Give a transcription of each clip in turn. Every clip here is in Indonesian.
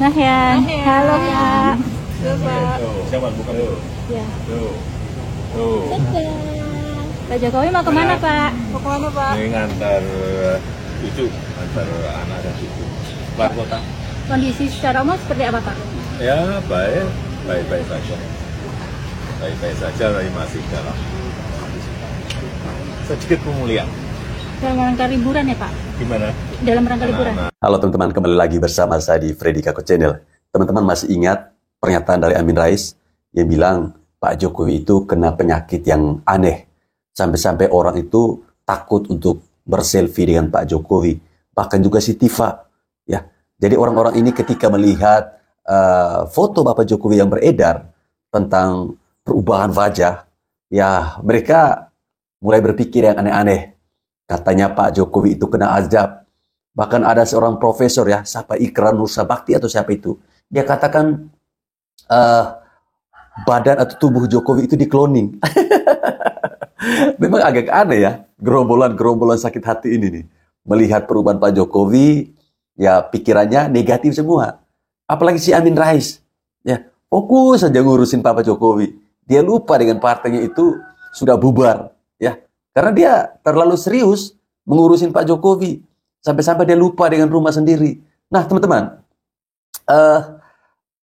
Nahyan. Halo Kak. Coba. Siapa bukan tuh? Ya. Tuh. Pak Jokowi mau kemana Pak? Mau kemana Pak? Ini ngantar cucu, antar anak dan cucu. Keluar kota. Kondisi secara umum seperti apa Pak? Ya baik saja. Baik-baik saja, tapi masih dalam sedikit pemulihan. Dalam rangka liburan ya Pak? Gimana? Dalam rangka liburan. Halo teman-teman, kembali lagi bersama saya di Freddy Kako Channel. Teman-teman masih ingat pernyataan dari Amin Rais yang bilang Pak Jokowi itu kena penyakit yang aneh. Sampai-sampai orang itu takut untuk berselfie dengan Pak Jokowi. Bahkan juga si Tifa. Ya. Jadi orang-orang ini ketika melihat foto Bapak Jokowi yang beredar tentang perubahan wajah, ya mereka mulai berpikir yang aneh-aneh. Katanya Pak Jokowi itu kena azab. Bahkan ada seorang profesor ya, siapa Ikrar Nursabakti atau siapa itu. Dia katakan badan atau tubuh Jokowi itu dikloning. Memang agak aneh ya, gerombolan sakit hati ini nih. Melihat perubahan Pak Jokowi, ya pikirannya negatif semua. Apalagi si Amin Rais. Ya, fokus saja ngurusin Pak Jokowi. Dia lupa dengan partainya itu sudah bubar. Ya, karena dia terlalu serius mengurusin Pak Jokowi. Sampai-sampai dia lupa dengan rumah sendiri. Nah, teman-teman,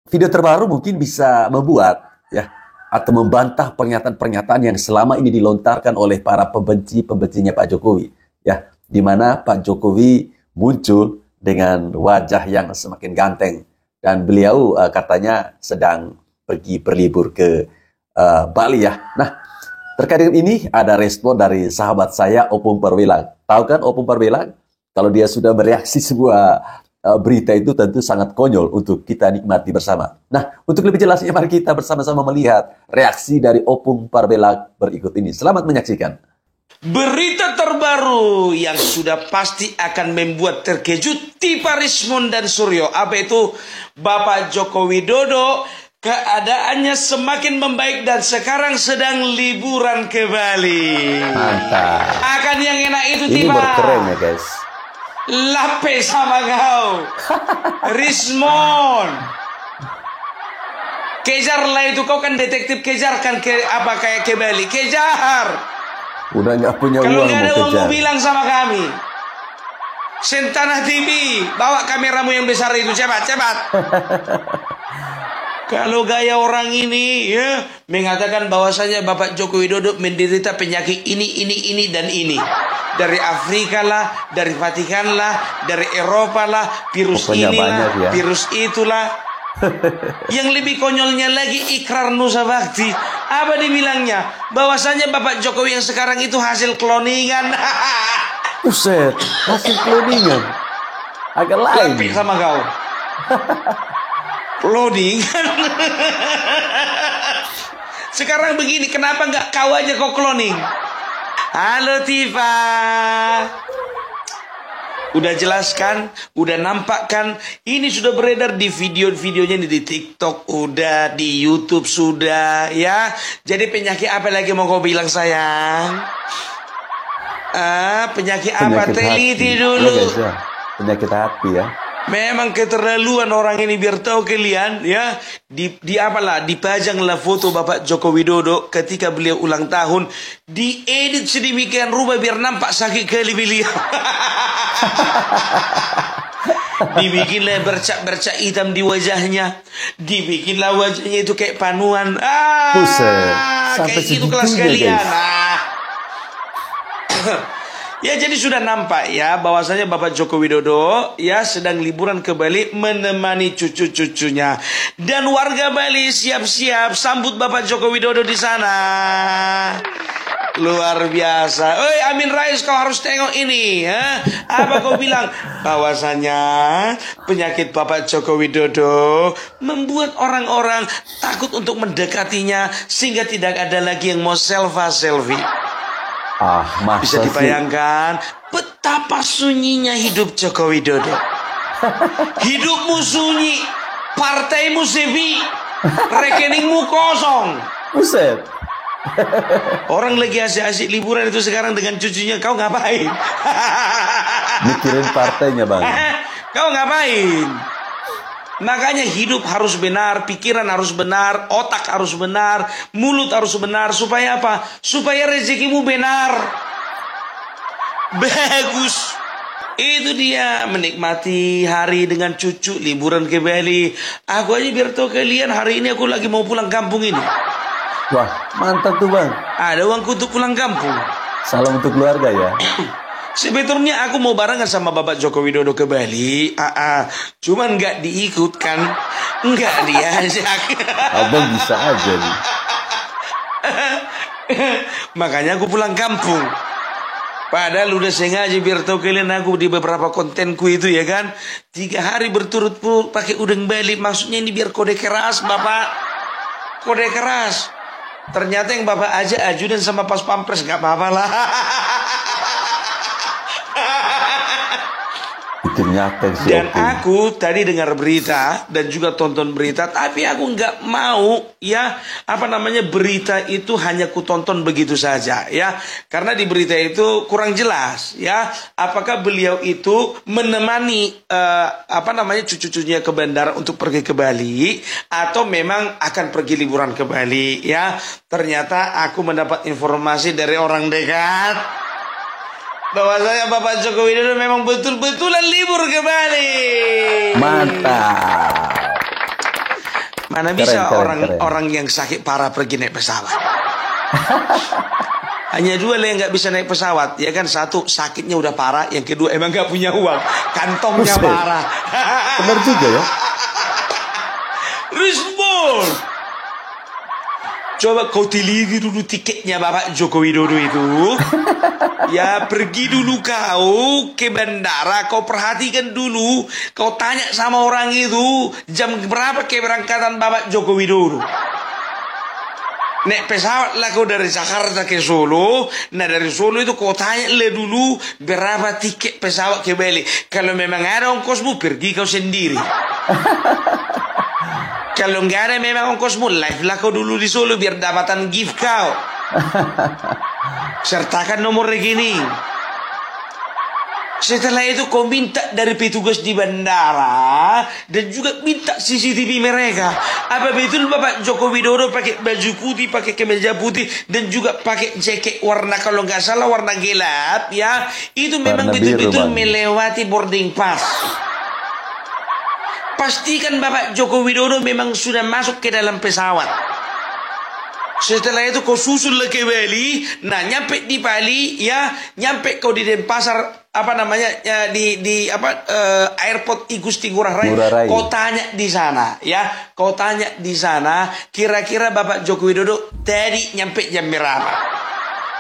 video terbaru mungkin bisa membuat ya atau membantah pernyataan-pernyataan yang selama ini dilontarkan oleh para pembencinya Pak Jokowi. Ya, di mana Pak Jokowi muncul dengan wajah yang semakin ganteng dan beliau katanya sedang pergi berlibur ke Bali ya. Nah, terkait dengan ini ada respon dari sahabat saya Opung Parwelang. Tahu kan Opung Parwelang? Kalau dia sudah bereaksi sebuah berita itu tentu sangat konyol untuk kita nikmati bersama. Nah, untuk lebih jelasnya mari kita bersama-sama melihat reaksi dari Opung Parwelang berikut ini. Selamat menyaksikan. Berita terbaru yang sudah pasti akan membuat terkejut Tifa Rismon dan Suryo. Apa itu? Bapak Joko Widodo keadaannya semakin membaik dan sekarang sedang liburan ke Bali. Mantap. Akan yang enak itu Ini Tifa. berkeren ya guys. Lapis sama kau Rismon. Kejar lah itu, kau kan detektif, kejar kan ke apa kayak ke Bali. Kejar. Udah nggak punya Kalau uang nggak ada mau uang kejar. mau bilang sama kami. Sentana TV, bawa kameramu yang besar itu, cepat. Kalau gaya orang ini ya mengatakan bahwasanya Bapak Joko Widodo menderita penyakit ini dan ini. Dari Afrika lah, dari Vatikan lah, dari Eropa lah, virus Pokoknya inilah, ya. virus itulah. Yang lebih konyolnya lagi Ikrar Nursabakti. Apa dibilangnya? Bahwasanya Bapak Jokowi yang sekarang itu hasil kloningan. Buset, hasil cloningan. Agak lain. Lapik sama kau. Cloning. Sekarang begini, kenapa nggak kau aja kau cloning? Halo Tifa. Udah jelaskan, udah nampak kan? Ini sudah beredar di video-videonya di TikTok, udah di YouTube sudah, ya. Jadi penyakit apa lagi mau kau bilang sayang? Penyakit apa? Teliti dulu. Ya, guys, ya. Penyakit hati ya. Memang keterlaluan orang ini, biar tahu kalian ya. Di apalah, dipajanglah foto Bapak Joko Widodo ketika beliau ulang tahun, diedit sedemikian rupa biar nampak sakit kali beliau. Dibikinlah bercak-bercak hitam di wajahnya, dibikinlah wajahnya itu kayak panuan. Buset, sampai kayak gitu kelas segitunya, kalian. Ya, jadi sudah nampak ya bahwasanya Bapak Joko Widodo ya sedang liburan ke Bali menemani cucu-cucunya. Dan warga Bali siap-siap sambut Bapak Joko Widodo di sana. Luar biasa. Oi Amin Rais, kau harus tengok ini ya. Apa kau bilang? Bahwasanya penyakit Bapak Joko Widodo membuat orang-orang takut untuk mendekatinya, sehingga tidak ada lagi yang mau selfie. Bisa dibayangkan betapa sunyinya hidup Joko Widodo. Hidupmu sunyi, partaimu sepi, rekeningmu kosong. Buset. Orang lagi asik-asik liburan itu sekarang dengan cucunya, kau ngapain? Mikirin partainya, Bang. Kau ngapain? Makanya hidup harus benar, pikiran harus benar, otak harus benar, mulut harus benar. Supaya apa? Supaya rezekimu benar. Bagus. Itu dia, menikmati hari dengan cucu, liburan ke Bali. Aku aja biar tahu kalian, hari ini aku lagi mau pulang kampung ini. Wah, mantap tuh, Bang. Ada uangku untuk pulang kampung. Salam untuk keluarga ya. Sebetulnya aku mau barengan sama Bapak Joko Widodo ke Bali. Cuman nggak diikutkan, nggak diajak. Abang bisa aja nih. Makanya aku pulang kampung. Padahal udah sengaja biar tahu kalian, aku di beberapa kontenku itu ya kan, 3 hari berturut-turut pakai udang Bali. Maksudnya ini biar kode keras, Bapak. Kode keras. Ternyata yang Bapak aja ajudan sama pas pampres, gak apa-apa lah. Itu nyata sih. Dan aku tadi dengar berita dan juga tonton berita, tapi aku nggak mau ya, berita itu hanya ku tonton begitu saja ya, karena di berita itu kurang jelas ya, apakah beliau itu menemani cucu-cucunya ke bandara untuk pergi ke Bali atau memang akan pergi liburan ke Bali ya. Ternyata aku mendapat informasi dari orang dekat bahwasanya Bapak Joko Widodo memang betul-betulan libur ke Bali. Mantap. Mana bisa keren. orang yang sakit parah pergi naik pesawat. Hanya 2 lah yang nggak bisa naik pesawat, ya kan? 1 sakitnya udah parah, yang kedua emang nggak punya uang, kantongnya Buset. parah. Benar juga ya. Respon. Coba kau teliti dulu tiketnya Bapak Joko Widodo itu. Ya, pergi dulu kau ke bandara, kau perhatikan dulu, kau tanya sama orang itu jam berapa keberangkatan Bapak Joko Widodo. Naik pesawat lah kau dari Jakarta ke Solo. Nah dari Solo itu kau tanya lah dulu berapa tiket pesawat ke Bali. Kalau memang ada ongkosmu, pergi kau sendiri. Kalau nggak ada memang ongkosmu, live lah kau dulu di Solo biar dapatan gift kau. Sertakan nomor rekening. Setelah itu kau minta dari petugas di bandara dan juga minta CCTV mereka. Apa betul Bapak Joko Widodo pakai baju putih, pakai kemeja putih dan juga pakai jaket warna, kalau nggak salah warna gelap ya. Itu memang Warna betul-betul biru, Bang. melewati boarding pass. Pastikan Bapak Joko Widodo memang sudah masuk ke dalam pesawat. Setelah itu kau susul ke Bali. Nah nyampe di Bali ya, nyampe kau di Denpasar airport I Gusti Ngurah Rai. Kau tanya di sana ya, kau tanya di sana kira-kira Bapak Joko Widodo tadi nyampe jam berapa.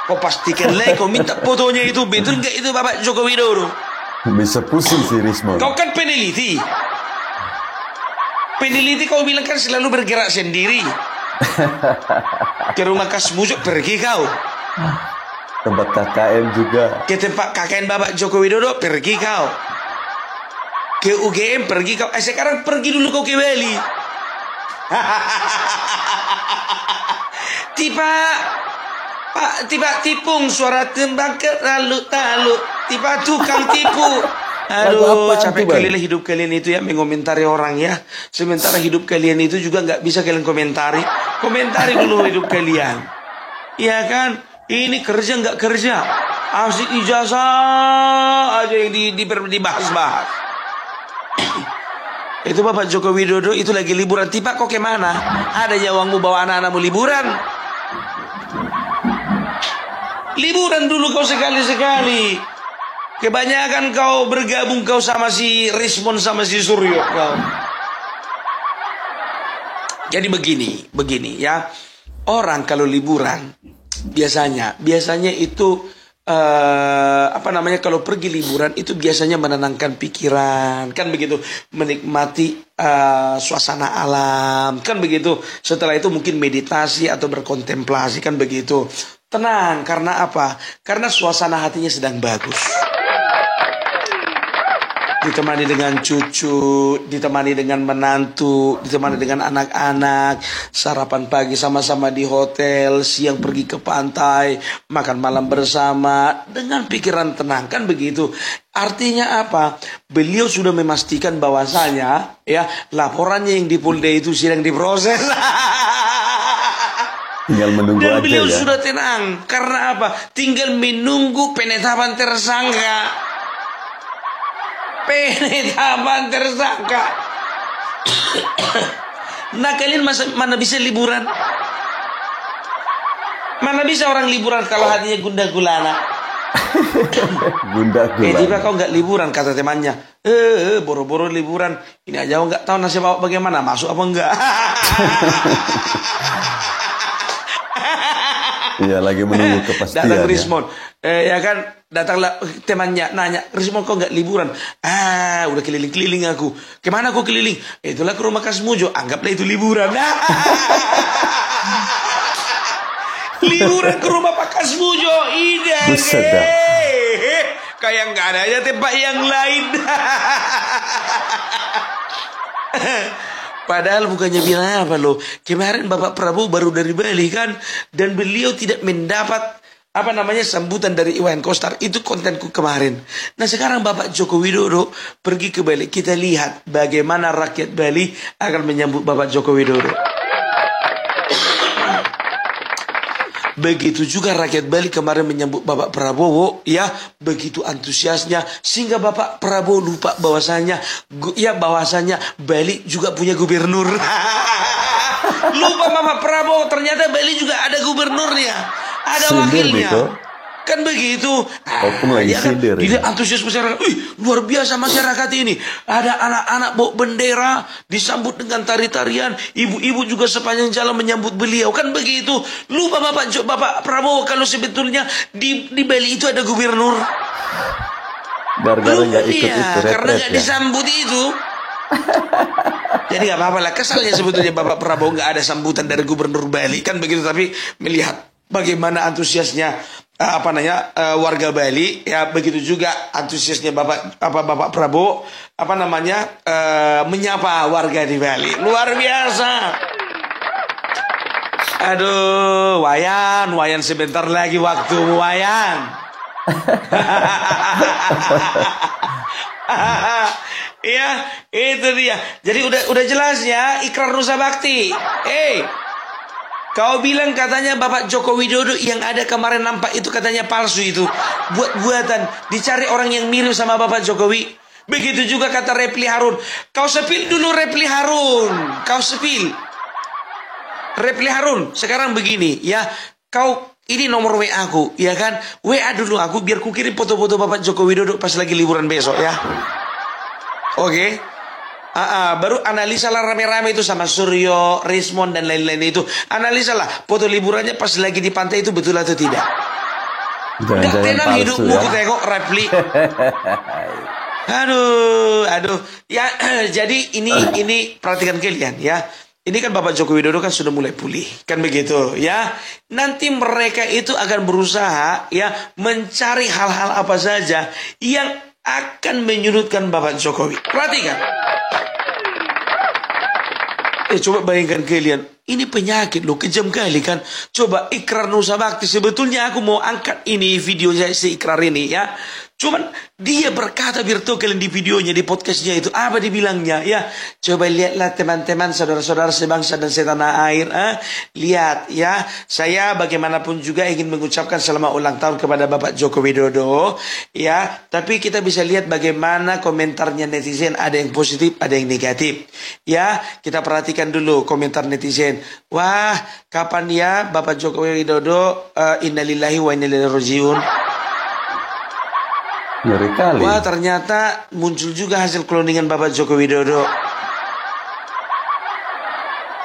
Kau pastikan lah, kau minta fotonya itu, betul nggak itu Bapak Joko Widodo? Bisa pusing sih Rismon. Kau kan peneliti. Peneliti kau bilang kan selalu bergerak sendiri. Ke rumah Kas Mujok pergi kau. Tempat KKN juga. Ke tempat KKN Bapak Joko Widodo pergi kau. Ke UGM pergi kau. Sekarang pergi dulu kau ke Bali. Tiba tipung suara tembang ke lalu. Tiba tukang tipu. Aduh, capek kali lah hidup kalian itu ya, mengomentari orang ya. Sementara hidup kalian itu juga nggak bisa kalian komentari. Komentari dulu hidup kalian. Iya kan? Ini kerja nggak kerja. Asik ijazah aja yang dibahas-bahas. Itu Bapak Joko Widodo itu lagi liburan. Tiba kok kemana? Ada uangmu bawa anak-anakmu liburan. Liburan dulu kau sekali-sekali. Kebanyakan kau bergabung kau sama si Rismon sama si Suryo kau. Jadi begini ya. Orang kalau liburan biasanya itu kalau pergi liburan itu biasanya menenangkan pikiran, kan begitu, menikmati suasana alam, kan begitu. Setelah itu mungkin meditasi atau berkontemplasi, kan begitu. Tenang, karena apa? Karena suasana hatinya sedang bagus. ditemani dengan cucu, ditemani dengan menantu, ditemani dengan anak-anak, sarapan pagi sama-sama di hotel, siang pergi ke pantai, makan malam bersama dengan pikiran tenang, kan begitu. Artinya apa? Beliau sudah memastikan bahwasanya ya laporannya yang di Polda itu sedang diproses. Tinggal menunggu Dan aja beliau ya. sudah tenang. Karena apa? Tinggal menunggu penetapan tersangka. Penetapan tersangka. Nah kalian mana bisa liburan? Mana bisa orang liburan kalau hatinya gundah gulana? Gundah gulana. Tiba kau nggak liburan, kata temannya. Boro-boro liburan. Ini aja nggak tahu nasib awak bagaimana, masuk apa enggak? Iya, lagi menunggu kepastian. Datang ya. Rismon, ya kan, datanglah temannya nanya, Rismon kok nggak liburan? Udah keliling-keliling aku. Kemana aku keliling? Itulah ke rumah Kasmujo. Anggaplah itu liburan. Liburan ke rumah Pak Kasmujo. Ida, Buset dah. kayak nggak ada aja tempat yang lain. Padahal bukannya bilang apa loh. Kemarin Bapak Prabowo baru dari Bali kan. Dan beliau tidak mendapat sambutan dari Iwan Koster. Itu kontenku kemarin. Nah sekarang Bapak Joko Widodo pergi ke Bali. Kita lihat bagaimana rakyat Bali akan menyambut Bapak Joko Widodo. Begitu juga rakyat Bali kemarin menyambut Bapak Prabowo, ya begitu antusiasnya sehingga Bapak Prabowo lupa bahwasanya Bali juga punya gubernur. Lupa Bapak Prabowo ternyata Bali juga ada gubernurnya, ada Sindir wakilnya. Biko. Kan begitu. Opung lagi Ya kan? sindir. Dilihat antusias masyarakat. Luar biasa masyarakat ini. Ada anak-anak bawa bendera, disambut dengan tari-tarian. Ibu-ibu juga sepanjang jalan menyambut beliau. Kan begitu. Lupa Bapak Prabowo kalau sebetulnya di Bali itu ada gubernur. Gara-gara nggak ikut Iya, itu karena retret nggak ya. disambut itu. Jadi nggak apa-apa lah. Kesalnya sebetulnya Bapak Prabowo nggak ada sambutan dari gubernur Bali. Kan begitu. Tapi melihat bagaimana antusiasnya warga Bali, ya begitu juga antusiasnya Bapak Prabowo menyapa warga di Bali. Luar biasa. Aduh, Wayan sebentar lagi waktumu Wayan. Iya, itu dia. Jadi udah jelas ya, ikrar Nusa Bakti. Kau bilang katanya Bapak Joko Widodo yang ada kemarin nampak itu katanya palsu itu. Buat-buatan. Dicari orang yang mirip sama Bapak Jokowi. Begitu juga kata Repli Harun. Kau sepil dulu Repli Harun. Kau sepil. Repli Harun. Sekarang begini ya. Kau ini nomor WA aku. Ya kan. WA dulu aku biar ku kirim foto-foto Bapak Joko Widodo pas lagi liburan besok ya. Oke. Baru analisalah rame-rame itu sama Suryo, Rismon dan lain-lain itu. Analisalah foto liburannya pas lagi di pantai itu betul atau tidak. Gak tenang hidupmu ku tengok Repli. Aduh. Ya jadi ini perhatikan kalian ya. Ini kan Bapak Joko Widodo kan sudah mulai pulih. Kan begitu ya. Nanti mereka itu akan berusaha ya mencari hal-hal apa saja yang akan menyudutkan Bapak Jokowi. Perhatikan. Coba bayangkan kalian, ini penyakit loh, kejam kali kan. Coba ikrar Nusa Bakti, sebetulnya aku mau angkat ini videonya si ikrar ini ya. Cuman dia berkata biar tahu kalian di videonya, di podcastnya itu apa dibilangnya ya. Coba lihatlah teman-teman, saudara-saudara sebangsa dan setanah air. Lihat ya, saya bagaimanapun juga ingin mengucapkan selamat ulang tahun kepada Bapak Joko Widodo ya. Tapi kita bisa lihat bagaimana komentarnya netizen, ada yang positif, ada yang negatif ya. Kita perhatikan dulu komentar netizen. Wah, kapan ya Bapak Joko Widodo innalillahi wa inna ilaihi rajiun. Ngeri kali. Wah, ternyata muncul juga hasil cloningan Bapak Joko Widodo.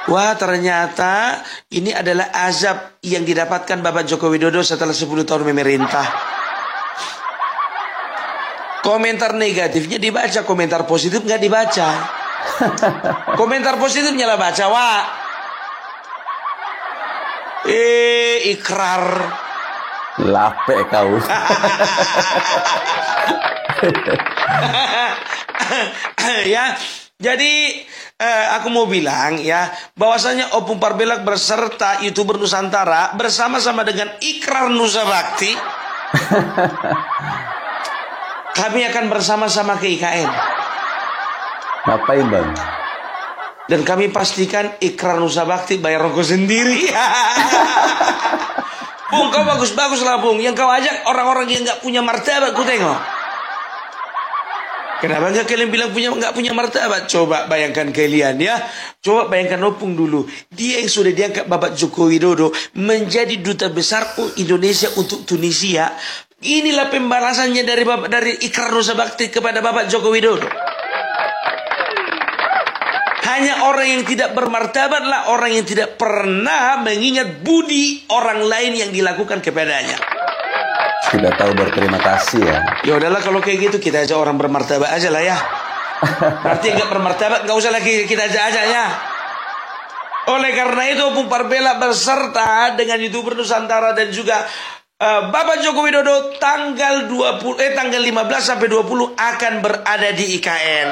Wah, ternyata ini adalah azab yang didapatkan Bapak Joko Widodo setelah 10 tahun memerintah. Komentar negatifnya dibaca, komentar positif nggak dibaca. Komentar positifnya lah baca, wah. Ikrar. Lape kau. Ya, jadi aku mau bilang ya, bahwasanya Opung Parbelak berserta YouTuber Nusantara bersama-sama dengan Ikrar Nusa Bakti, kami akan bersama-sama ke IKN. Ngapain bang? Dan kami pastikan Ikrar Nusa Bakti bayar rokok sendiri. Bung, kau bagus-bagus lah Bung. Yang kau ajak orang-orang yang nggak punya martabat, ku tengok. Kenapa nggak kalian bilang nggak punya martabat? Coba bayangkan kalian ya. Coba bayangkan Opung dulu. Dia yang sudah diangkat Bapak Joko Widodo menjadi duta besar Indonesia untuk Tunisia. Inilah pembalasannya dari Ikrar Nusa Bakti kepada Bapak Joko Widodo. Hanya orang yang tidak bermartabat lah orang yang tidak pernah mengingat budi orang lain yang dilakukan kepadanya. Tidak tahu berterima kasih ya. Ya udahlah kalau kayak gitu kita ajak orang bermartabat aja lah ya. Berarti nggak bermartabat nggak usah lagi kita ajak ya. Oleh karena itu Opung Parbelak beserta dengan YouTuber Nusantara dan juga Bapak Joko Widodo tanggal 15 sampai 20 akan berada di IKN.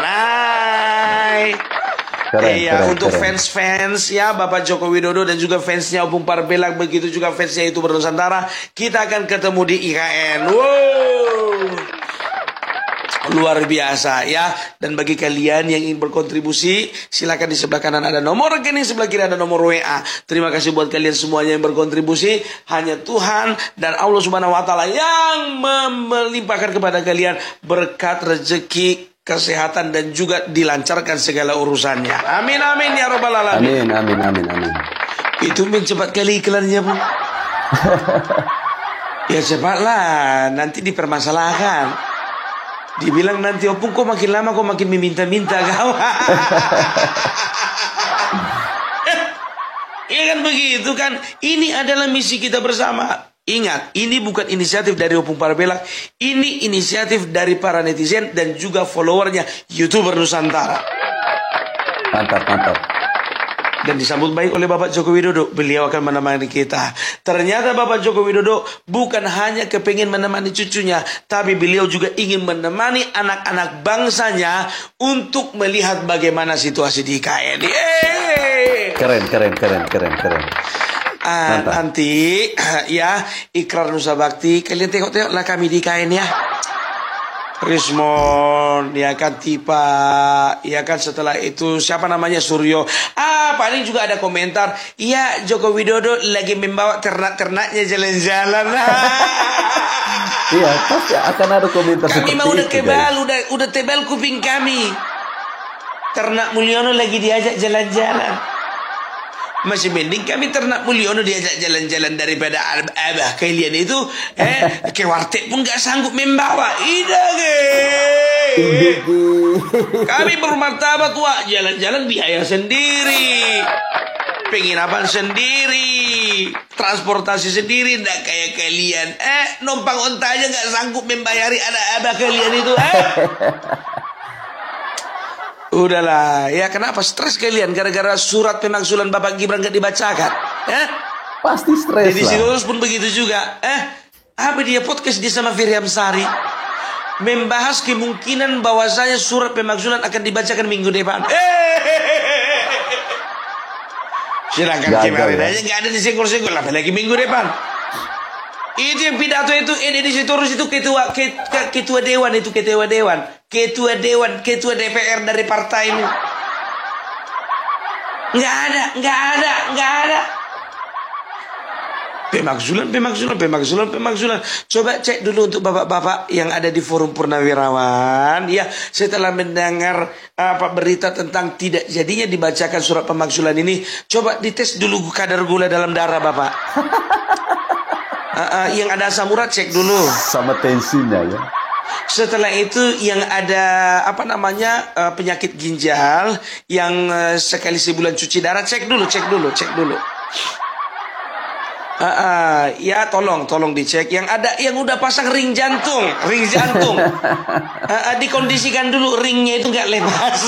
Iya, untuk fans-fans ya Bapak Joko Widodo dan juga fansnya Opung Parbelak, begitu juga fansnya YouTuber Nusantara, kita akan ketemu di IKN. Wow, luar biasa ya. Dan bagi kalian yang ingin berkontribusi, silakan di sebelah kanan ada nomor rekening, sebelah kiri ada nomor WA. Terima kasih buat kalian semuanya yang berkontribusi. Hanya Tuhan dan Allah Subhanahu Wa Taala yang melimpahkan kepada kalian berkat, rezeki, kesehatan dan juga dilancarkan segala urusannya. Amin amin ya robbal alamin. Amin. Itu cepat kali iklannya Bung. Ya cepatlah, nanti dipermasalahkan. Dibilang nanti Opung kok makin lama kok makin meminta-minta kau. Iya kan begitu kan. Ini adalah misi kita bersama. Ingat, ini bukan inisiatif dari Opung Parbelak. Ini inisiatif dari para netizen dan juga followernya YouTuber Nusantara. Mantap. Dan disambut baik oleh Bapak Joko Widodo. Beliau akan menemani kita. Ternyata Bapak Joko Widodo bukan hanya kepingin menemani cucunya, tapi beliau juga ingin menemani anak-anak bangsanya untuk melihat bagaimana situasi di IKN. Keren. Nanti ya Ikrar Nusa Bakti, kalian tengok-tengoklah kami di IKN ya. Rismon, ya kan Tipa, ya kan setelah itu siapa namanya Suryo. Paling juga ada komentar, iya Joko Widodo lagi membawa ternak-ternaknya jalan-jalan. Iya, pasti akan ada komentar kami seperti mau udah itu, kebal, udah tebal kuping kami. Ternak Mulyono lagi diajak jalan-jalan. Masih mending kami ternak Mulyono diajak jalan-jalan daripada abah kalian itu ke warteg pun gak sanggup membawa. Kami bermartabat wah, jalan-jalan biaya sendiri, penginapan sendiri, transportasi sendiri, ndak kayak kalian. Numpang onta aja gak sanggup membayari anak abah kalian itu. Udahlah, ya kenapa stres kalian gara-gara surat pemakzulan Bapak Gibran gak dibacakan? Pasti stres Jadi lah. Sitorus pun begitu juga. Apa dia podcast dia sama Firiam Sari membahas kemungkinan bahwasanya surat pemakzulan akan dibacakan minggu depan. Silakan kemarin aja nggak ada disenggol-senggol, apalagi minggu depan. Itu yang pidato itu Deddy Sitorus itu ketua dewan itu ketua DPR dari partaimu. Nggak ada. Pemakzulan. Coba cek dulu untuk bapak-bapak yang ada di forum Purnawirawan. Ya, setelah mendengar berita tentang tidak jadinya dibacakan surat pemakzulan ini, coba dites dulu kadar gula dalam darah bapak. Yang ada asam urat cek dulu. Sama tensinya ya. Setelah itu yang ada penyakit ginjal yang sekali sebulan cuci darah cek dulu. Ya tolong dicek yang ada yang udah pasang ring jantung. Dikondisikan dulu ringnya itu nggak lepas.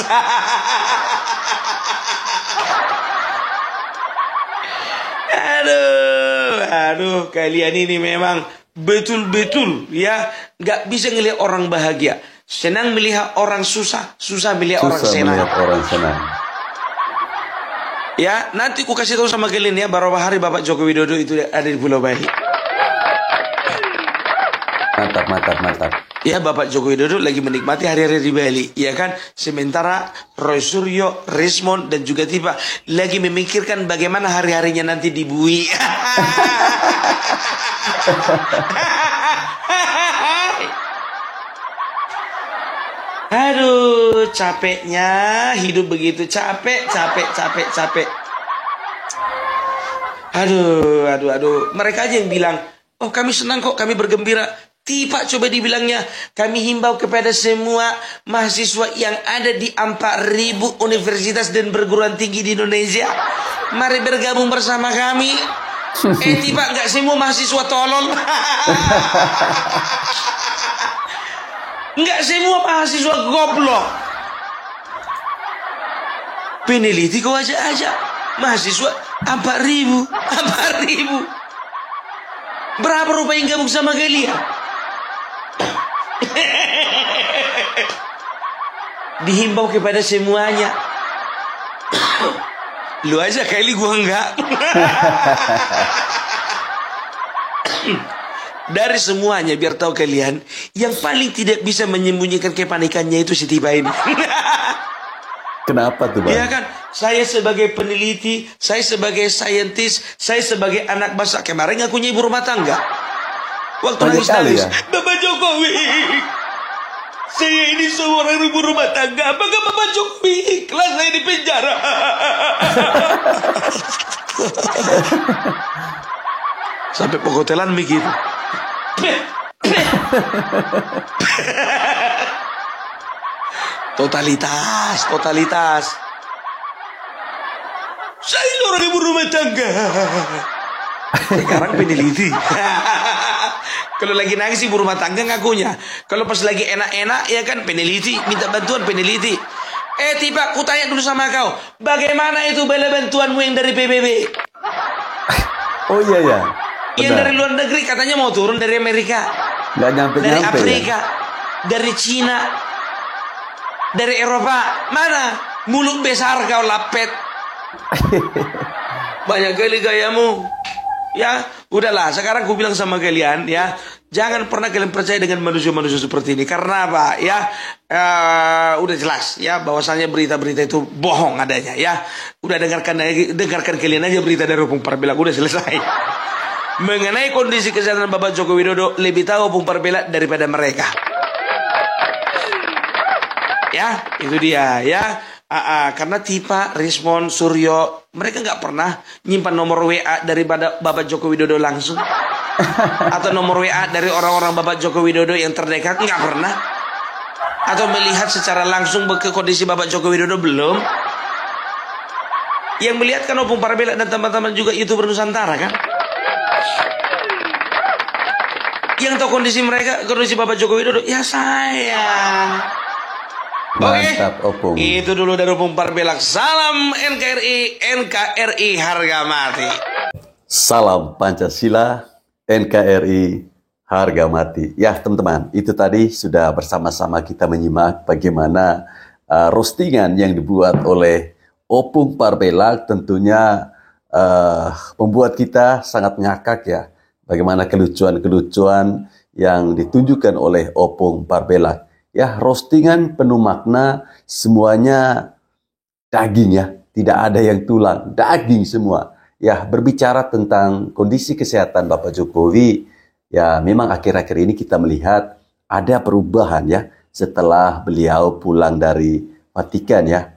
Aduh, kalian ini memang betul-betul ya nggak bisa ngelihat orang bahagia. Senang melihat orang susah, susah melihat orang Susah senang. melihat orang senang. Ya, nanti ku kasih tahu sama kalian ya, beberapa hari Bapak Joko Widodo itu ada di Pulau Bali. Mantap, mantap, mantap. Ya, Bapak Joko Widodo lagi menikmati hari-hari di Bali, ya kan? Sementara Roy Suryo, Rismond dan juga Tiba lagi memikirkan bagaimana hari-harinya nanti di Bui. Aduh, capeknya hidup begitu, capek. Aduh. Mereka aja yang bilang, oh kami senang kok, kami bergembira. Tiba coba dibilangnya, kami himbau kepada semua mahasiswa yang ada di 4.000 universitas dan perguruan tinggi di Indonesia. Mari bergabung bersama kami. Tiba nggak semua mahasiswa tolol. Nggak semua mahasiswa goblok. Peneliti kau aja. Mahasiswa 4.000. Berapa rupiah yang gabung sama kalian? Dihimbau kepada semuanya. Lu aja kali gua enggak. Dari semuanya biar tahu kalian, yang paling tidak bisa menyembunyikan kepanikannya itu si Tiba ini. Kenapa tuh, Bang? Iya kan, saya sebagai peneliti, saya sebagai saintis, saya sebagai anak bangsa, kemarin ngakunya ibu rumah tangga. Waktu Banyak kali nangis, ya? Bapak Jokowi, saya ini seorang ibu rumah tangga, apakah Bapak Jokowi ikhlas saya di penjara? Sampai penghotelan begitu. Totalitas. Saya seorang ibu rumah tangga. Sekarang peneliti. Kalau lagi nangis ibu rumah tangga ngakunya. Kalau pas lagi enak-enak ya kan peneliti, minta bantuan peneliti. Tiba, ku tanya dulu sama kau, bagaimana itu bela bantuanmu yang dari PBB? Oh iya ya. Yang dari luar negeri katanya mau turun dari Amerika, Nggak nyampe-nyampe dari ya. Afrika, dari Cina, dari Eropa. Mana? Mulut besar kau lapet. Banyak kali gayamu. Ya, udahlah. Sekarang ku bilang sama kalian ya, jangan pernah kalian percaya dengan manusia-manusia seperti ini. Karena apa? Ya, udah jelas ya bahwasanya berita-berita itu bohong adanya ya. Udah dengarkan kalian aja berita dari Opung Parbela, udah selesai. Mengenai kondisi kesehatan Bapak Joko Widodo, lebih tahu Opung Parbela daripada mereka. Ya, itu dia ya. Karena Tipa, Rismond, Suryo, mereka nggak pernah nyimpan nomor WA daripada Bapak Joko Widodo langsung, atau nomor WA dari orang-orang Bapak Joko Widodo yang terdekat, nggak pernah. Atau melihat secara langsung ke kondisi Bapak Joko Widodo, belum. Yang melihat kan Opung Parbela dan teman-teman juga YouTuber Nusantara kan. Yang tahu kondisi mereka, kondisi Bapak Joko Widodo, ya saya. Mantap, Opung. Itu dulu dari Opung Parbela. Salam NKRI harga mati. Salam Pancasila, NKRI harga mati. Ya teman-teman, itu tadi sudah bersama-sama kita menyimak bagaimana roastingan yang dibuat oleh Opung Parbela, tentunya membuat kita sangat ngakak ya. Bagaimana kelucuan-kelucuan yang ditunjukkan oleh Opung Parbela. Ya, roastingan penuh makna, semuanya daging ya, tidak ada yang tulang, daging semua. Ya, berbicara tentang kondisi kesehatan Bapak Jokowi, ya memang akhir-akhir ini kita melihat ada perubahan ya, setelah beliau pulang dari Vatikan ya,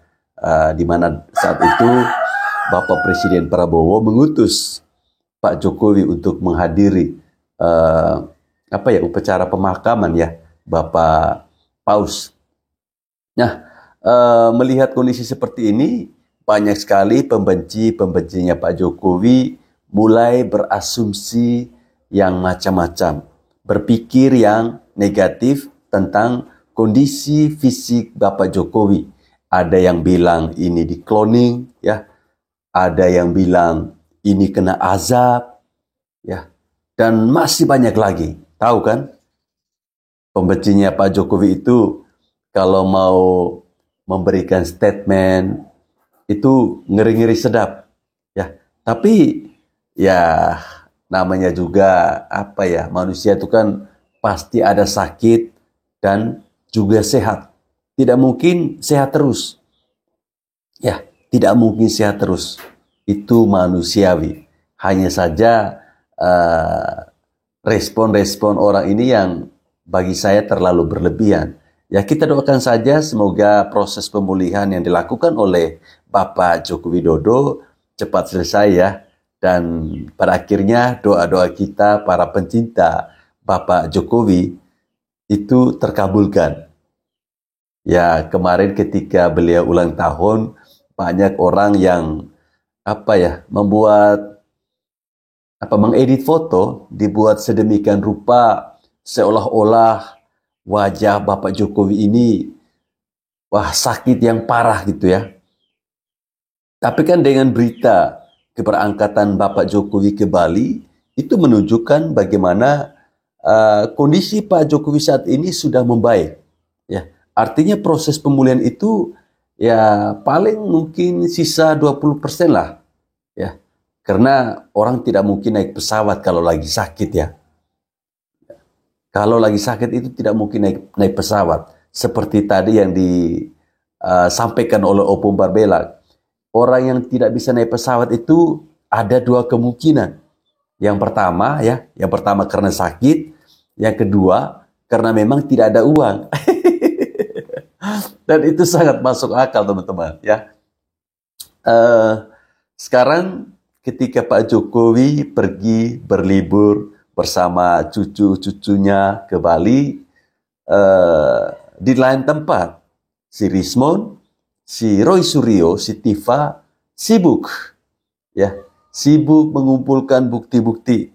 di mana saat itu Bapak Presiden Prabowo mengutus Pak Jokowi untuk menghadiri upacara pemakaman ya Bapak Paus. Nah, melihat kondisi seperti ini, banyak sekali pembencinya Pak Jokowi mulai berasumsi yang macam-macam, berpikir yang negatif tentang kondisi fisik Bapak Jokowi. Ada yang bilang ini di cloning, ya. Ada yang bilang ini kena azab, ya. Dan masih banyak lagi, tahu kan? Pembencinya Pak Jokowi itu kalau mau memberikan statement itu ngeri-ngeri sedap, ya. Tapi ya namanya juga apa ya, manusia itu kan pasti ada sakit dan juga sehat. Tidak mungkin sehat terus. Ya, tidak mungkin sehat terus. Itu manusiawi. Hanya saja respon-respon orang ini yang bagi saya terlalu berlebihan. Ya, kita doakan saja semoga proses pemulihan yang dilakukan oleh Bapak Joko Widodo cepat selesai ya. Dan pada akhirnya doa-doa kita para pencinta Bapak Jokowi itu terkabulkan. Ya, kemarin ketika beliau ulang tahun, banyak orang yang mengedit foto, dibuat sedemikian rupa seolah-olah wajah Bapak Jokowi ini sakit yang parah gitu ya. Tapi kan dengan berita keberangkatan Bapak Jokowi ke Bali itu menunjukkan bagaimana kondisi Pak Jokowi saat ini sudah membaik. Ya, artinya proses pemulihan itu ya paling mungkin sisa 20% lah. Ya, karena orang tidak mungkin naik pesawat kalau lagi sakit ya. Kalau lagi sakit itu tidak mungkin naik pesawat. Seperti tadi yang disampaikan oleh Opung Barbela. Orang yang tidak bisa naik pesawat itu ada dua kemungkinan. Yang pertama karena sakit. Yang kedua karena memang tidak ada uang. Dan itu sangat masuk akal teman-teman ya. Sekarang ketika Pak Jokowi pergi berlibur bersama cucu-cucunya ke Bali, di lain tempat si Rismon, si Roy Suryo, si Tifa sibuk mengumpulkan bukti-bukti.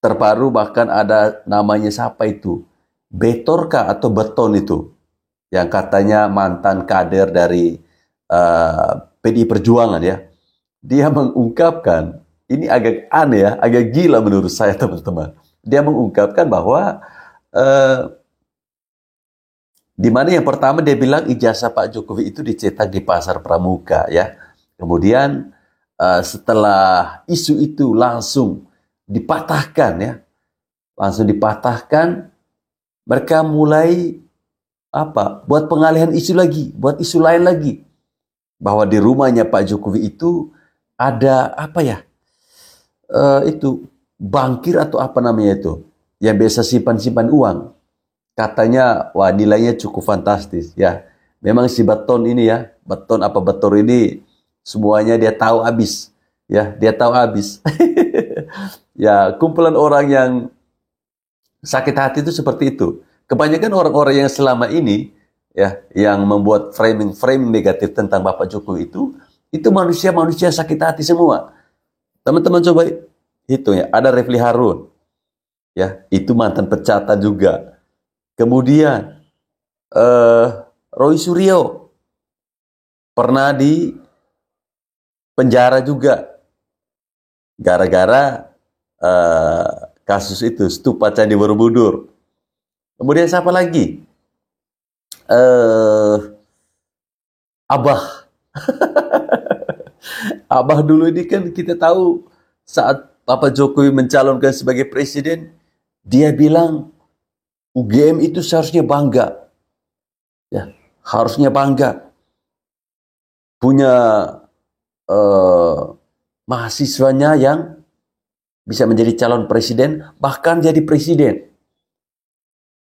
Terbaru bahkan ada namanya siapa itu, Betorka atau Beton itu, yang katanya mantan kader dari PDI Perjuangan ya. Dia mengungkapkan, ini agak aneh ya, agak gila menurut saya teman-teman. Dia mengungkapkan bahwa di mana yang pertama dia bilang ijazah Pak Jokowi itu dicetak di Pasar Pramuka ya. Kemudian setelah isu itu langsung dipatahkan ya. Langsung dipatahkan, mereka mulai buat pengalihan isu lagi, buat isu lain lagi. Bahwa di rumahnya Pak Jokowi itu ada itu bankir atau apa namanya itu, yang biasa simpan-simpan uang. Katanya wah nilainya cukup fantastis ya. Memang si Beton ini ya, Beton ini semuanya dia tahu habis ya, dia tahu habis. Ya, kumpulan orang yang sakit hati itu seperti itu. Kebanyakan orang-orang yang selama ini ya, yang membuat framing negatif tentang Bapak Jokowi itu manusia-manusia sakit hati semua. Teman-teman coba hitung ya, ada Refli Harun. Ya, itu mantan pecatan juga. Kemudian Roy Suryo pernah di penjara juga gara-gara kasus itu, stupa Candi Borobudur. Kemudian siapa lagi? Abah. Abah dulu ini kan kita tahu saat Bapak Jokowi mencalonkan sebagai presiden, dia bilang UGM itu seharusnya bangga. Ya, harusnya bangga. Punya mahasiswanya yang bisa menjadi calon presiden, bahkan jadi presiden.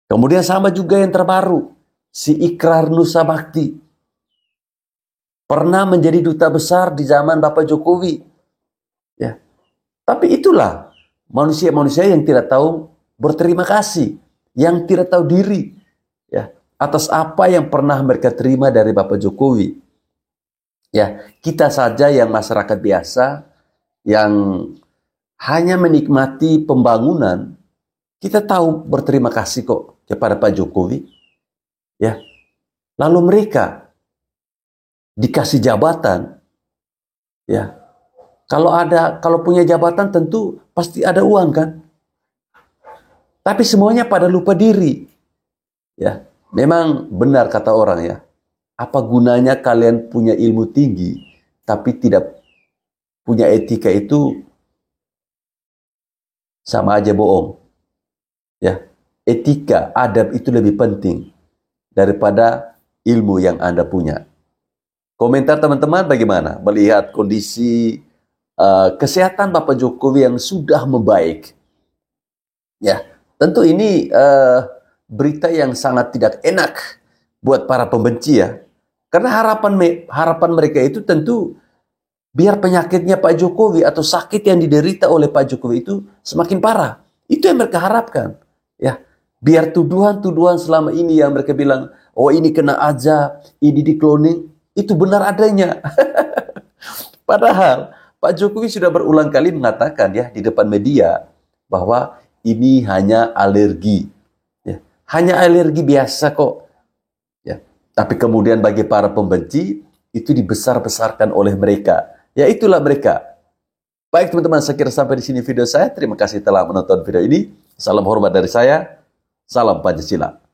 Kemudian sama juga yang terbaru, si Ikrar Nusa Bakti. Pernah menjadi duta besar di zaman Bapak Jokowi. Ya. Tapi itulah manusia-manusia yang tidak tahu berterima kasih, yang tidak tahu diri ya, atas apa yang pernah mereka terima dari Bapak Jokowi. Ya, kita saja yang masyarakat biasa yang hanya menikmati pembangunan, kita tahu berterima kasih kok kepada Pak Jokowi. Ya. Lalu mereka dikasih jabatan, ya. Kalau punya jabatan tentu pasti ada uang kan. Tapi semuanya pada lupa diri. Ya. Memang benar kata orang ya, apa gunanya kalian punya ilmu tinggi, tapi tidak punya etika, itu sama aja bohong. Ya, etika, adab itu lebih penting daripada ilmu yang Anda punya. Komentar teman-teman bagaimana melihat kondisi kesehatan Bapak Jokowi yang sudah membaik? Ya, tentu ini berita yang sangat tidak enak buat para pembenci ya. Karena harapan mereka itu tentu biar penyakitnya Pak Jokowi atau sakit yang diderita oleh Pak Jokowi itu semakin parah. Itu yang mereka harapkan. Ya, biar tuduhan-tuduhan selama ini yang mereka bilang, oh ini kena aja, ini di cloning, itu benar adanya. Padahal Pak Jokowi sudah berulang kali mengatakan ya di depan media bahwa ini hanya alergi. Ya, hanya alergi biasa kok. Ya, tapi kemudian bagi para pembenci itu dibesar-besarkan oleh mereka. Ya itulah mereka. Baik teman-teman, saya kira sampai di sini video saya. Terima kasih telah menonton video ini. Salam hormat dari saya. Salam Pancasila.